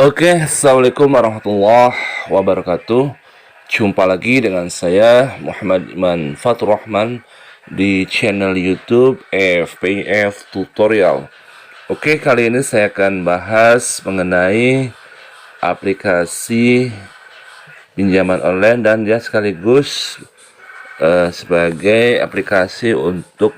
Oke, assalamualaikum warahmatullahi wabarakatuh. Jumpa lagi dengan saya Muhammad Iman Fatur Rahman di channel YouTube FPF Tutorial. Oke, kali ini saya akan bahas mengenai aplikasi pinjaman online dan dia sekaligus sebagai aplikasi untuk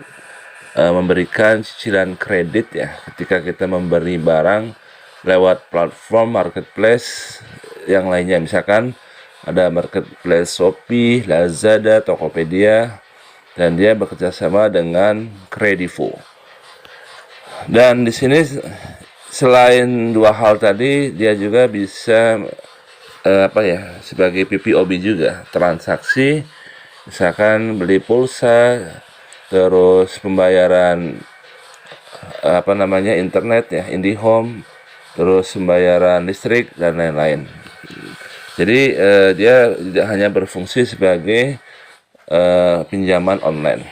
memberikan cicilan kredit ya ketika kita memberi barang lewat platform marketplace yang lainnya. Misalkan ada marketplace Shopee, Lazada, Tokopedia, dan dia bekerja sama dengan Kredivo. Dan di sini selain dua hal tadi, dia juga bisa sebagai PPOB juga, transaksi, misalkan beli pulsa, terus pembayaran internet ya, IndiHome, terus pembayaran listrik dan lain-lain. Jadi dia tidak hanya berfungsi sebagai pinjaman online.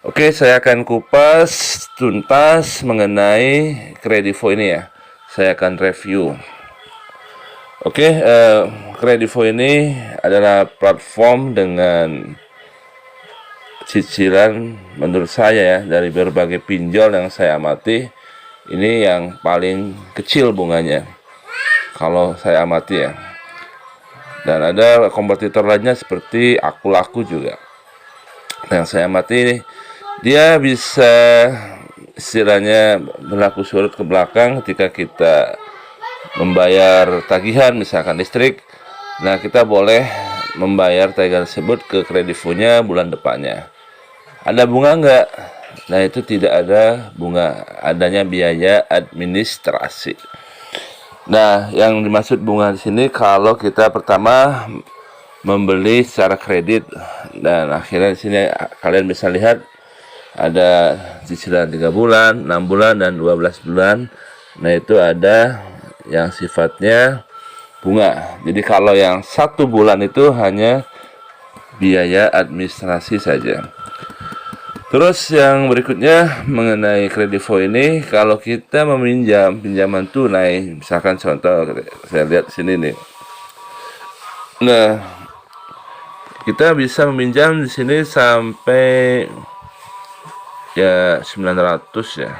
Oke, saya akan kupas tuntas mengenai Kredivo ini ya. Saya akan review. Oke, Kredivo ini adalah platform dengan cicilan menurut saya ya, dari berbagai pinjol yang saya amati, ini yang paling kecil bunganya kalau saya amati ya. Dan ada kompetitor lainnya seperti Akulaku juga. Yang saya amati, dia bisa istilahnya berlaku surut ke belakang ketika kita membayar tagihan misalkan listrik. Nah, kita boleh membayar tagihan tersebut ke Kredivonya bulan depannya. Ada bunga enggak? Nah, itu tidak ada bunga, adanya biaya administrasi. Nah, yang dimaksud bunga di sini kalau kita pertama membeli secara kredit, dan akhirnya di sini kalian bisa lihat ada cicilan 3 bulan, 6 bulan, dan 12 bulan. Nah, itu ada yang sifatnya bunga. Jadi kalau yang 1 bulan itu hanya biaya administrasi saja. Terus yang berikutnya mengenai Kredivo ini, kalau kita meminjam pinjaman tunai, misalkan contoh saya lihat di sini nih. Nah, kita bisa meminjam di sini sampai ya 900 ya.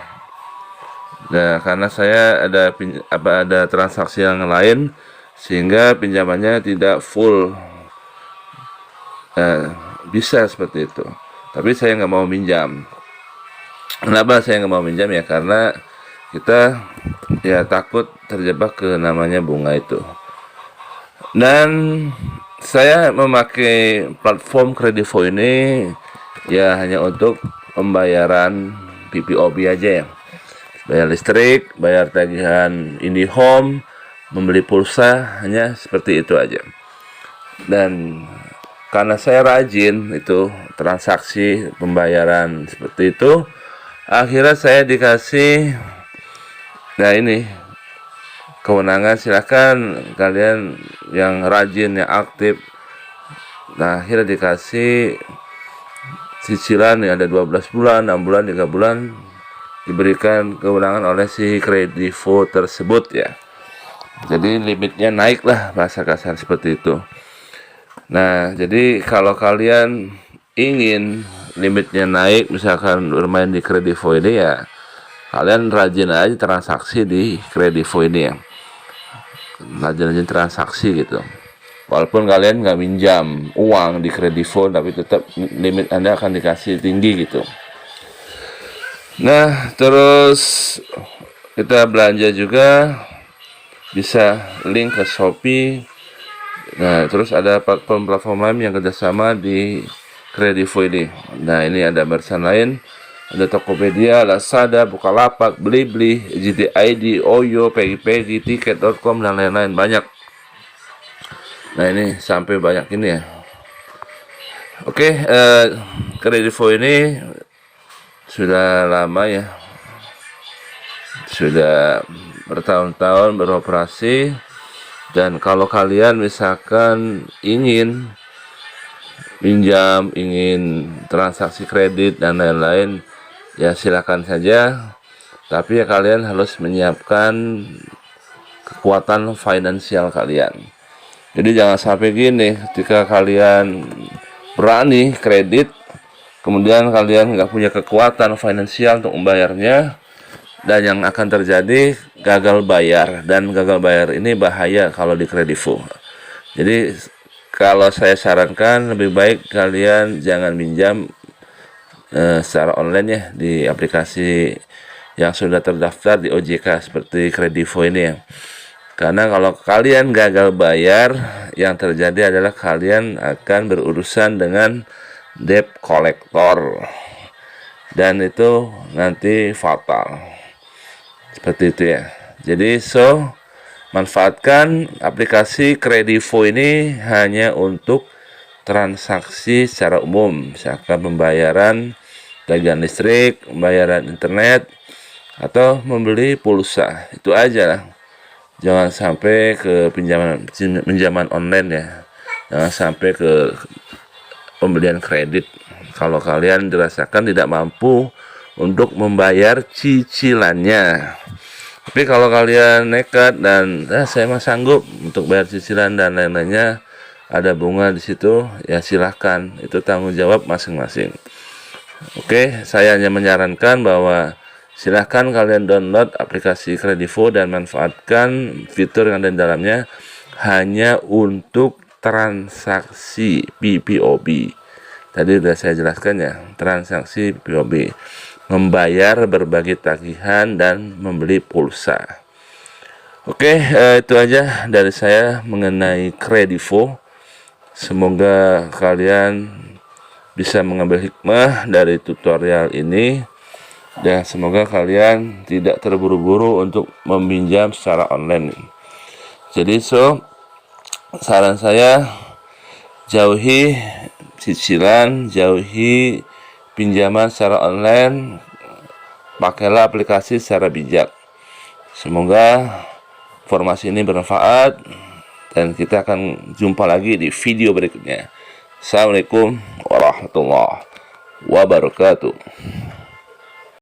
Nah, karena saya ada transaksi yang lain sehingga pinjamannya tidak full. Nah, bisa seperti itu. Tapi saya nggak mau minjam. Kenapa saya nggak mau minjam ya? Karena kita ya takut terjebak ke namanya bunga itu. Dan saya memakai platform Kredivo ini ya hanya untuk pembayaran PPOB aja ya. Bayar listrik, bayar tagihan IndiHome, membeli pulsa, hanya seperti itu aja. Dan karena saya rajin itu transaksi pembayaran seperti itu, akhirnya saya dikasih kewenangan, silakan kalian yang rajin, yang aktif. Nah, akhirnya dikasih cicilan yang ada 12 bulan, 6 bulan, 3 bulan, diberikan kewenangan oleh si Kredivo tersebut ya. Jadi limitnya naik lah, bahasa kasar seperti itu. Nah, jadi kalau kalian ingin limitnya naik, misalkan bermain di Kredivo ini ya, kalian rajin aja transaksi di Kredivo ini ya. Rajin transaksi gitu. Walaupun kalian nggak minjam uang di Kredivo, tapi tetap limit Anda akan dikasih tinggi gitu. Nah, terus kita belanja juga bisa link ke Shopee. Nah, terus ada platform lain yang kerjasama di Kredivo ini. Nah, ini ada merchant lain, ada Tokopedia, Lazada, Bukalapak, Blibli, JDID, Oyo, Pegi, Tiket.com, dan lain-lain, banyak. Nah, ini sampai banyak ini ya. Oke, Kredivo ini sudah lama ya, sudah bertahun-tahun beroperasi. Dan kalau kalian misalkan ingin pinjam, ingin transaksi kredit dan lain-lain, ya silakan saja. Tapi ya kalian harus menyiapkan kekuatan finansial kalian. Jadi jangan sampai gini, ketika kalian berani kredit, kemudian kalian nggak punya kekuatan finansial untuk membayarnya, dan yang akan terjadi gagal bayar. Dan gagal bayar ini bahaya kalau di Kredivo. Jadi kalau saya sarankan lebih baik kalian jangan minjam secara online ya di aplikasi yang sudah terdaftar di OJK seperti Kredivo ini ya. Karena kalau kalian gagal bayar, yang terjadi adalah kalian akan berurusan dengan debt collector, dan itu nanti fatal. Seperti itu ya. Jadi manfaatkan aplikasi Kredivo ini hanya untuk transaksi secara umum, misalkan pembayaran tagihan listrik, pembayaran internet, atau membeli pulsa. Itu aja lah. Jangan sampai ke pinjaman online ya. Jangan sampai ke pembelian kredit kalau kalian dirasakan tidak mampu untuk membayar cicilannya. Tapi kalau kalian nekat dan saya mah sanggup untuk bayar cicilan dan lain-lainnya, ada bunga di situ, ya silahkan, itu tanggung jawab masing-masing. Oke, saya hanya menyarankan bahwa silahkan kalian download aplikasi Kredivo dan manfaatkan fitur yang ada di dalamnya hanya untuk transaksi PPOB. Tadi sudah saya jelaskan ya, transaksi PPOB, membayar berbagai tagihan dan membeli pulsa. Oke, itu aja dari saya mengenai Kredivo. Semoga kalian bisa mengambil hikmah dari tutorial ini, dan semoga kalian tidak terburu-buru untuk meminjam secara online. Jadi saran saya, jauhi cicilan, jauhi pinjaman secara online, pakailah aplikasi secara bijak. Semoga informasi ini bermanfaat, dan kita akan jumpa lagi di video berikutnya. Assalamualaikum warahmatullahi wabarakatuh.